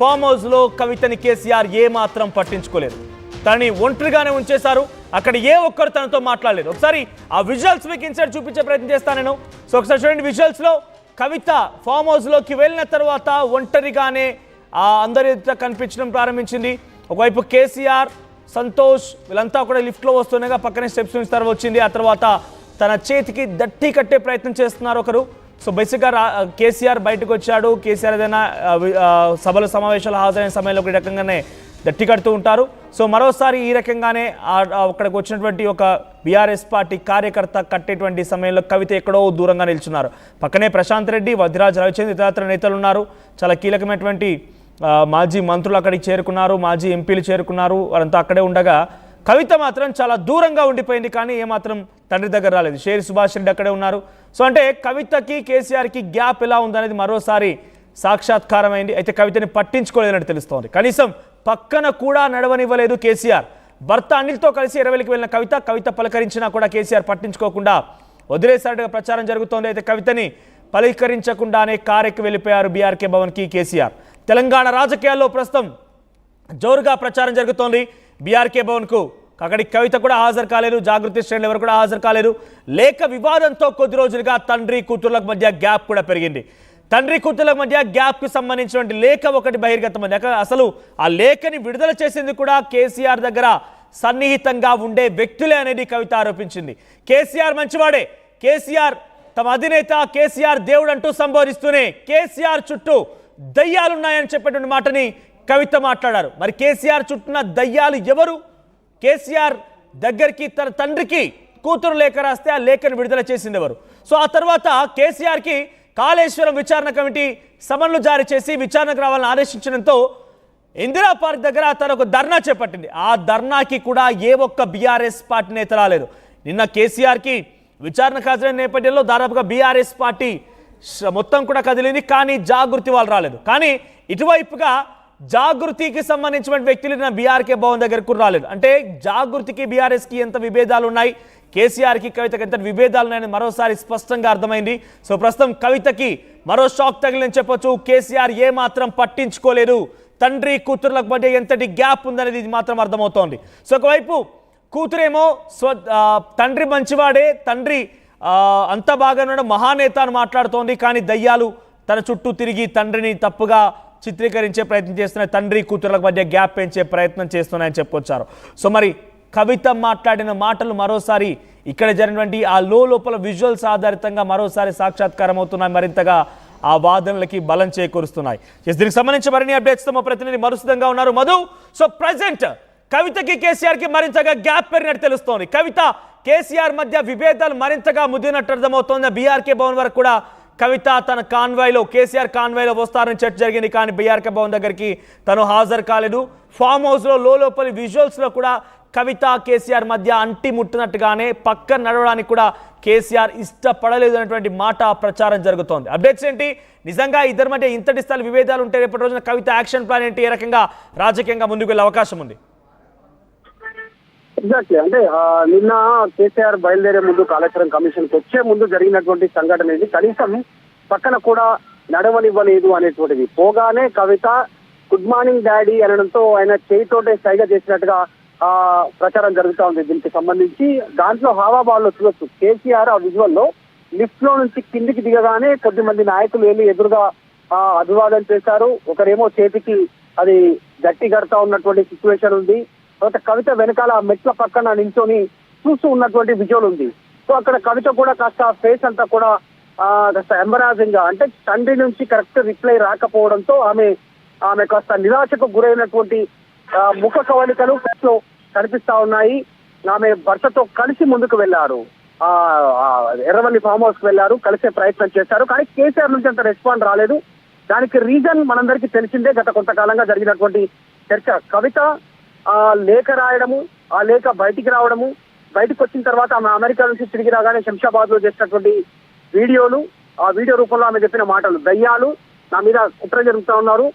Farm house లో కవితని కేసీఆర్ ఏ మాత్రం పట్టించుకోలేదు. తనని ఒంటరిగానే ఉంచేశారు. అక్కడ ఏ ఒక్కరు తనతో మాట్లాడలేదు. ఒకసారి ఆ విజువల్స్ మీకు ఇన్సైడ్ చూపించే ప్రయత్నం చేస్తాను నేను. సో ఒకసారి చూడండి విజువల్స్ లో కవిత ఫామ్ హౌస్ లోకి వెళ్ళిన తర్వాత ఒంటరిగానే అందరి కనిపించడం ప్రారంభించింది. ఒకవైపు కేసీఆర్, సంతోష్ వీళ్ళంతా కూడా లిఫ్ట్ లో వస్తుండగా పక్కనే స్టెప్స్ నుంచి తర్వాత వచ్చింది. ఆ తర్వాత తన చేతికి దట్టి కట్టే ప్రయత్నం చేస్తున్నారు ఒకరు. సో బేసిక్గా కేసీఆర్ బయటకు వచ్చాడు. కేసీఆర్ ఏదైనా సభలు సమావేశాలు హాజరైన సమయంలో ఈ రకంగానే దట్టి కడుతూ ఉంటారు. సో మరోసారి ఈ రకంగానే అక్కడికి వచ్చినటువంటి ఒక బీఆర్ఎస్ పార్టీ కార్యకర్త కట్టేటువంటి సమయంలో కవిత ఎక్కడో దూరంగా నిల్చున్నారు. పక్కనే ప్రశాంత్ రెడ్డి, వద్దిరాజ్ రవిచంద్ర ఇతర నేతలు ఉన్నారు. చాలా కీలకమైనటువంటి మాజీ మంత్రులు అక్కడికి చేరుకున్నారు, మాజీ ఎంపీలు చేరుకున్నారు. వారంతా అక్కడే ఉండగా కవిత మాత్రం చాలా దూరంగా ఉండిపోయింది. కానీ ఏమాత్రం తండ్రి దగ్గర రాలేదు. షేరి సుభాష్ రెడ్డి అక్కడే ఉన్నారు. సో అంటే కవితకి కేసీఆర్కి గ్యాప్ ఎలా ఉందనేది మరోసారి సాక్షాత్కారం అయింది. అయితే కవితని పట్టించుకోలేదని తెలుస్తోంది. కనీసం పక్కన కూడా నడవనివ్వలేదు కేసీఆర్. భర్త అనిల్తో కలిసి ఎరవెలికి వెళ్ళిన కవిత పలకరించినా కూడా కేసీఆర్ పట్టించుకోకుండా వదిలేసారుగా ప్రచారం జరుగుతోంది. అయితే కవితని పలకరించకుండానే కారెక్కి వెళ్ళిపోయారు బీఆర్కే భవన్కి కేసీఆర్. తెలంగాణ రాజకీయాల్లో ప్రస్తుతం జోరుగా ప్రచారం జరుగుతోంది బీఆర్కే భవన్కు. అక్కడికి కవిత కూడా హాజరు కాలేదు, జాగృతి శ్రేణులు ఎవరు కూడా హాజరు కాలేదు. లేఖ వివాదంతో కొద్ది రోజులుగా తండ్రి కూతుర్లకు మధ్య గ్యాప్ కూడా పెరిగింది. తండ్రి కూతుర్ల మధ్య గ్యాప్కి సంబంధించినటువంటి లేఖ ఒకటి బహిర్గతమైంది. అసలు ఆ లేఖని విడుదల చేసింది కూడా కేసీఆర్ దగ్గర సన్నిహితంగా ఉండే వ్యక్తులే అనేది కవిత ఆరోపించింది. కేసీఆర్ మంచివాడే, కేసీఆర్ తమ అధినేత, కేసీఆర్ దేవుడు అంటూ సంబోధిస్తూనే కేసీఆర్ చుట్టూ దయ్యాలున్నాయని చెప్పేటువంటి మాటని కవిత మాట్లాడారు. మరి కేసీఆర్ చుట్టూన్న దయ్యాలు ఎవరు? కేసీఆర్ దగ్గరికి తన తండ్రికి కూతురు లేఖ రాస్తే ఆ లేఖను విడుదల చేసింది ఎవరు? సో ఆ తర్వాత కేసీఆర్కి కాళేశ్వరం విచారణ కమిటీ సమన్లు జారీ చేసి విచారణకు రావాలని ఆదేశించడంతో ఇందిరా పార్క్ దగ్గర తన ఒక ధర్నా చేపట్టింది. ఆ ధర్నాకి కూడా ఏ ఒక్క బీఆర్ఎస్ పార్టీ నేత రాలేదు. నిన్న కేసీఆర్కి విచారణకు హాజరైన నేపథ్యంలో దాదాపుగా బీఆర్ఎస్ పార్టీ మొత్తం కూడా కదిలింది. కానీ జాగృతి వాళ్ళు రాలేదు. కానీ ఇటువైపుగా జాగృతికి సంబంధించిన వ్యక్తులు నిన్న బీఆర్కే భవన్ దగ్గరకు రాలేదు. అంటే జాగృతికి బీఆర్ఎస్కి ఎంత విభేదాలు ఉన్నాయి, కేసీఆర్కి కవితకి ఎంత విభేదాలు ఉన్నాయని మరోసారి స్పష్టంగా అర్థమైంది. సో ప్రస్తుతం కవితకి మరో షాక్ తగిలిందని చెప్పొచ్చు. కేసీఆర్ ఏ మాత్రం పట్టించుకోలేదు. తండ్రి కూతుర్లకు మధ్య ఎంతటి గ్యాప్ ఉందనేది ఇది మాత్రం అర్థమవుతోంది. సో ఒకవైపు కూతురేమో తండ్రి మంచివాడే, తండ్రి అంత బాగా ఉండడం మహానేత అని మాట్లాడుతోంది. కానీ దయ్యాలు తన చుట్టూ తిరిగి తండ్రిని తప్పుగా చిత్రీకరించే ప్రయత్నం చేస్తున్నాయి. తండ్రి కూతుర్లకు మధ్య గ్యాప్ పెంచే ప్రయత్నం చేస్తున్నాయని చెప్పుకొచ్చారు. సో మరి కవిత మాట్లాడిన మాటలు మరోసారి ఇక్కడ జరిగినటువంటి ఆ లోపల విజువల్స్ ఆధారితంగా మరోసారి సాక్షాత్కారం అవుతున్నాయి. మరింతగా ఆ వాదనలకి బలం చేకూరుస్తున్నాయి. దీనికి సంబంధించి మరిన్ని అప్డేట్స్ తో మా ప్రతినిధి మరుసిద్ధంగా ఉన్నారు మధు. సో ప్రజెంట్ కవితకి కేసీఆర్కి మరింతగా గ్యాప్ పెరిగినట్టు తెలుస్తోంది. కవిత కేసీఆర్ మధ్య విభేదాలు మరింతగా ముదిరినట్టు అర్థమవుతోంది. బీఆర్కే భవన్ వరకు కూడా కవిత తన కాన్వాయ్లో, కేసీఆర్ కాన్వాయ్లో వస్తారని చర్చ జరిగింది. కానీ బీఆర్కే భవన్ దగ్గరికి తను హాజరు కాలేదు. ఫామ్ హౌస్లో లోపలి విజువల్స్లో కూడా కవిత కేసీఆర్ మధ్య అంటి ముట్టినట్టుగానే పక్కన నడవడానికి కూడా కేసీఆర్ ఇష్టపడలేదు అనేటువంటి మాట ప్రచారం జరుగుతోంది. అప్డేట్స్ ఏంటి? నిజంగా ఇద్దరి మధ్య ఇంతటి స్థాయి విభేదాలు ఉంటే రేపటి రోజున కవిత యాక్షన్ ప్లాన్ ఏంటి? ఏ రకంగా రాజకీయంగా ముందుకు వెళ్ళే అవకాశం ఉంది? ఎగ్జాక్ట్లీ. అంటే నిన్న కేసీఆర్ బయలుదేరే ముందు కాళేశ్వరం కమిషన్కి వచ్చే ముందు జరిగినటువంటి సంఘటన ఇది. కనీసం పక్కన కూడా నడవనివ్వలేదు అనేటువంటిది. పోగానే కవిత గుడ్ మార్నింగ్ డాడీ అనడంతో ఆయన చేయితోటే సైగ చేసినట్టుగా ప్రచారం జరుగుతూ ఉంది. దీనికి సంబంధించి దాంట్లో హావాబాల్లో చూడొచ్చు. కేసీఆర్ ఆ విజువల్ లో లిఫ్ట్ లో నుంచి కిందికి దిగగానే కొద్దిమంది నాయకులు వెళ్ళి ఎదురుగా అభివాదం చేశారు. ఒకరేమో చేతికి అది గట్టి కడతా ఉన్నటువంటి సిచ్యువేషన్ ఉంది. తర్వాత కవిత వెనకాల మెట్ల పక్కన నించొని చూస్తూ ఉన్నటువంటి విజువల్ ఉంది. సో అక్కడ కవిత కూడా కాస్త ఫేస్ అంతా కూడా కాస్త ఎంబరాజింగ్ గా, అంటే తండ్రి నుంచి కరెక్ట్ రిప్లై రాకపోవడంతో ఆమె కాస్త నిరాశకు గురైనటువంటి ముఖ కవలికలు లో కనిపిస్తా ఉన్నాయి. ఆమె భర్తతో కలిసి ముందుకు వెళ్లారు. ఎర్రవల్లి ఫామ్ హౌస్ కు వెళ్లారు, కలిసే ప్రయత్నం చేశారు. కానీ కేసీఆర్ నుంచి అంత రెస్పాండ్ రాలేదు. దానికి రీజన్ మనందరికీ తెలిసిందే. గత కొంతకాలంగా జరిగినటువంటి చర్చ. కవిత లేఖ రాయడము, ఆ లేఖ బయటికి రావడము, బయటకు వచ్చిన తర్వాత ఆమె అమెరికా నుంచి తిరిగి రాగానే శంషాబాద్ లో చేసినటువంటి వీడియోలు, ఆ వీడియో రూపంలో ఆమె చెప్పిన మాటలు, దయ్యాలు నా మీద కుట్ర జరుగుతా ఉన్నారు,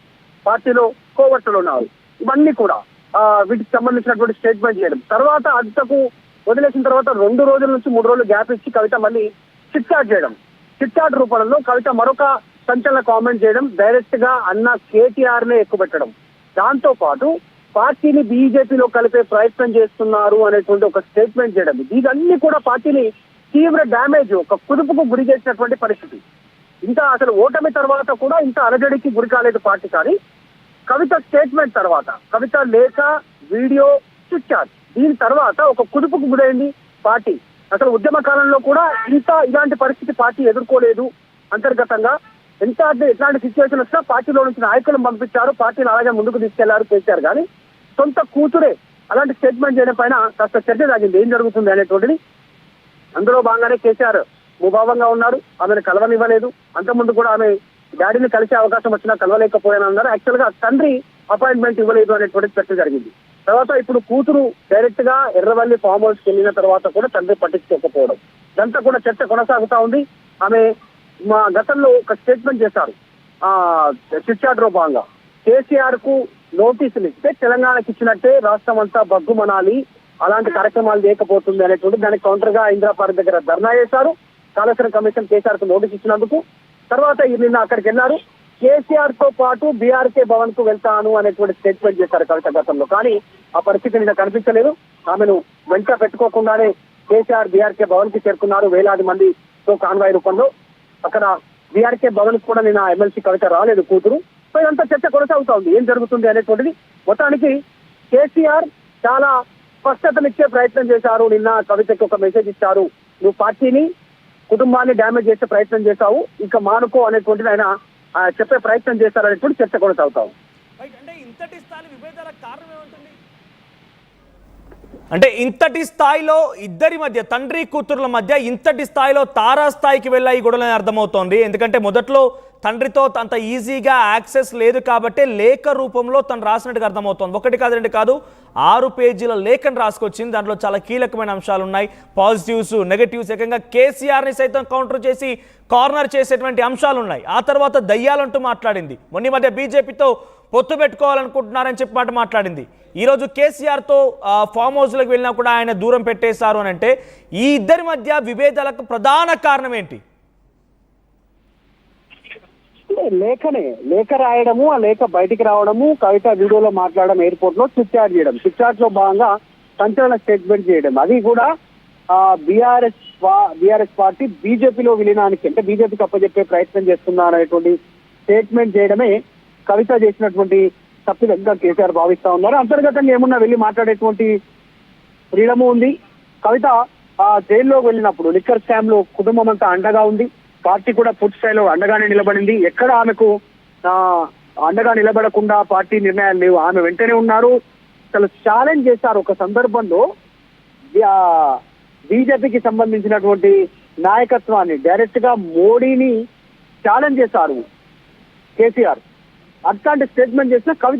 పార్టీలో కోవర్టులు ఉన్నారు, ఇవన్నీ కూడా వీటికి సంబంధించినటువంటి స్టేట్మెంట్ చేయడం. తర్వాత అంతకు వదిలేసిన తర్వాత 2 రోజుల నుంచి 3 రోజులు గ్యాప్ ఇచ్చి కవిత మళ్ళీ చిట్ చాట్ చేయడం. చిట్ చాట్ రూపంలో కవిత మరొక సంచలన కామెంట్ చేయడం, డైరెక్ట్ గా అన్న కేటీఆర్ నే ఎక్కుపెట్టడం, దాంతో పాటు పార్టీని బీజేపీలో కలిపే ప్రయత్నం చేస్తున్నారు అనేటువంటి ఒక స్టేట్మెంట్ చేయడం, ఇవన్నీ కూడా పార్టీని తీవ్ర డ్యామేజ్, ఒక కుదుపుకు గురి చేసినటువంటి పరిస్థితి. ఇంకా అసలు ఓటమి తర్వాత కూడా ఇంత అలజడికి గురి కాలేదు పార్టీ. కానీ కవిత స్టేట్మెంట్ తర్వాత, కవిత లేఖ, వీడియో, చిట్చాట్, దీని తర్వాత ఒక కుదుపుకు గురైంది పార్టీ. అసలు ఉద్యమ కాలంలో కూడా ఇలాంటి పరిస్థితి పార్టీ ఎదుర్కోలేదు. అంతర్గతంగా ఎట్లాంటి సిచ్యువేషన్ వచ్చినా పార్టీలో నుంచి నాయకులను పంపించారు, పార్టీని అలాగే ముందుకు తీసుకెళ్లారు కేసీఆర్. కానీ సొంత కూతురే అలాంటి స్టేట్మెంట్ చేయడం పైన కాస్త చర్చ సాగింది, ఏం జరుగుతుంది అనేటువంటిది. అందులో భాగంగానే కేసీఆర్ ముభావంగా ఉన్నారు, ఆమెను కలవనివ్వలేదు. అంతకుముందు కూడా ఆమె డాడీని కలిసే అవకాశం వచ్చినా కలవలేకపోయానన్నారు. యాక్చువల్ గా తండ్రి అపాయింట్మెంట్ ఇవ్వలేదు అనేటువంటి చర్చ జరిగింది. తర్వాత ఇప్పుడు కూతురు డైరెక్ట్ గా ఎర్రవల్లి ఫామ్ హౌస్ కి వెళ్ళిన తర్వాత కూడా తండ్రి పట్టించుకోకపోవడం, ఇదంతా కూడా చర్చ కొనసాగుతా ఉంది. ఆమె మా గతంలో ఒక స్టేట్మెంట్ చేశారు, చిట్చాట్ లో భాగంగా కేసీఆర్ కు నోటీసులు ఇస్తే తెలంగాణకి ఇచ్చినట్టే రాష్ట్రం అంతా బగ్గుమనాలి, అలాంటి కార్యక్రమాలు లేకపోతుంది అనేటువంటి దానికి కౌంటర్ గా ఇందిరా పార్క్ దగ్గర ధర్నా చేశారు. కాళేశ్వరం కమిషన్ కేసీఆర్ కు నోటీస్ ఇచ్చినందుకు తర్వాత నిన్న అక్కడికి వెళ్ళారు. కేసీఆర్ తో పాటు బీఆర్కే భవన్ కు వెళ్తాను అనేటువంటి స్టేట్మెంట్ చేశారు కవిత గతంలో. కానీ ఆ పరిస్థితి నిన్న కనిపించలేదు. ఆమెను వెంట పెట్టుకోకుండానే కేసీఆర్ బీఆర్కే భవన్ కి చేరుకున్నారు వేలాది మందితో కాన్వాయ్ రూపంలో. అక్కడ బీఆర్కే భవన్ కూడా నిన్న ఎమ్మెల్సీ కవిత రాలేదు కూతురు. సో ఇదంతా చర్చ కొనసాగుతా ఉంది, ఏం జరుగుతుంది అనేటువంటిది. మొత్తానికి కేసీఆర్ చాలా స్పష్టతనిచ్చే ప్రయత్నం చేశారు. నిన్న కవితకి ఒక మెసేజ్ ఇచ్చారు, నువ్వు పార్టీని కుటుంబాన్ని డ్యామేజ్ చేసే ప్రయత్నం చేశావు, ఇంకా మానుకో అనేటువంటిది ఆయన చెప్పే ప్రయత్నం చేశారనేటువంటి చర్చ కొనసాగుతావు. అంటే ఇంతటి స్థాయి విభేదాలకు కారణం ఏముంటుంది? అంటే ఇంతటి స్థాయిలో ఇద్దరి మధ్య, తండ్రి కూతుర్ల మధ్య ఇంతటి స్థాయిలో తారాస్థాయికి వెళ్ళాయి గొడవలని అర్థమవుతోంది. ఎందుకంటే మొదట్లో తండ్రితో అంత ఈజీగా యాక్సెస్ లేదు కాబట్టి లేఖ రూపంలో తను రాసినట్టుగా అర్థమవుతోంది. ఒకటి కాదు, రెండు కాదు, 6 పేజీల లేఖను రాసుకొచ్చింది. దాంట్లో చాలా కీలకమైన అంశాలు ఉన్నాయి, పాజిటివ్స్, నెగటివ్స్, ఏకంగా కేసీఆర్ని సైతం కౌంటర్ చేసి కార్నర్ చేసేటువంటి అంశాలు ఉన్నాయి. ఆ తర్వాత దయ్యాలంటూ మాట్లాడింది. మొన్న మధ్య బీజేపీతో పొత్తు పెట్టుకోవాలనుకుంటున్నారని చెప్పి మాట మాట్లాడింది. ఈరోజు కేసీఆర్తో ఫామ్ హౌస్లకు వెళ్ళినా కూడా ఆయన దూరం పెట్టేశారు అని అంటే ఈ ఇద్దరి మధ్య విభేదాలకు ప్రధాన కారణం ఏంటి? లేఖ రాయడము, ఆ లేఖ బయటికి రావడము, కవిత వీడియోలో మాట్లాడడం, ఎయిర్పోర్ట్ లో చిట్చాట్ చేయడం, చిట్చాట్ లో భాగంగా సంచలన స్టేట్మెంట్ చేయడం, అది కూడా బీఆర్ఎస్ పార్టీ బీజేపీలో విలీనానికి అంటే బీజేపీకి అప్పచెప్పే ప్రయత్నం చేస్తున్నా అనేటువంటి స్టేట్మెంట్ చేయడమే కవిత చేసినటువంటి తప్పిదంగా కేసీఆర్ భావిస్తా ఉన్నారు. అంతర్గతంగా ఏమున్నా వెళ్ళి మాట్లాడేటువంటి ఫ్రీడమ్ ఉంది. కవిత జైల్లోకి వెళ్ళినప్పుడు లిక్కర్ స్కామ్ లో కుటుంబం అంతా అండగా ఉంది, పార్టీ కూడా పూర్తి స్థాయిలో అండగానే నిలబడింది. ఎక్కడ ఆమెకు అండగా నిలబడకుండా పార్టీ నిర్ణయాలు లేవు, ఆమె వెంటనే ఉన్నారు. అసలు ఛాలెంజ్ చేశారు ఒక సందర్భంలో బీజేపీకి సంబంధించినటువంటి నాయకత్వాన్ని, డైరెక్ట్ గా మోడీని ఛాలెంజ్ చేశారు కేసీఆర్. అట్లాంటి స్టేట్మెంట్ చేసిన కవిత